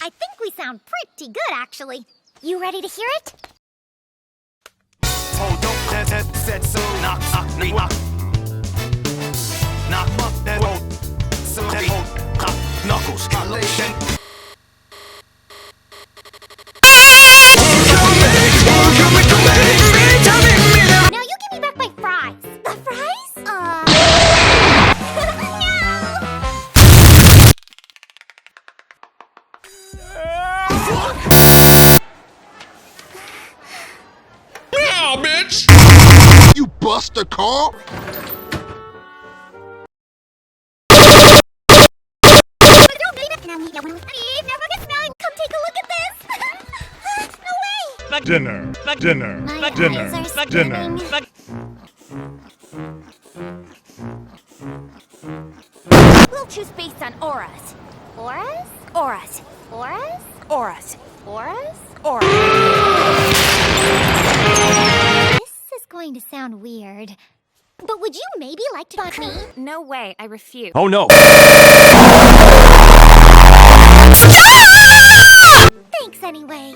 I think we sound pretty good, actually. You ready to hear it? Knuckles. Now you give me back my fries. The fries? No! Now, bitch! You bust a car? Come take a look at this! No way! Dinner. Dinner. My Dinner. eyes are Dinner. spinning. We'll choose based on auras. Auras? Auras. Auras? Auras. Auras? Auras. This is going to sound weird. But would you maybe like to fuck me? No way, I refuse. Oh no. Thanks anyway.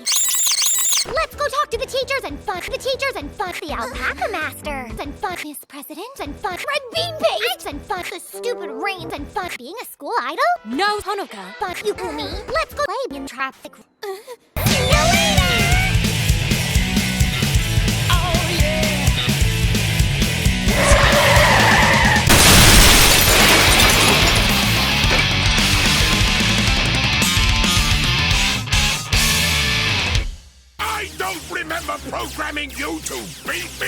Let's go talk to the teachers and fuck the teachers and fuck the alpaca masters and fuck Miss President and fuck Red Bean Paste and fuck the stupid rains and fuck being a school idol. No, Honoka. Fuck you, me. Let's go play in traffic. See you later! I don't remember programming you to beat me!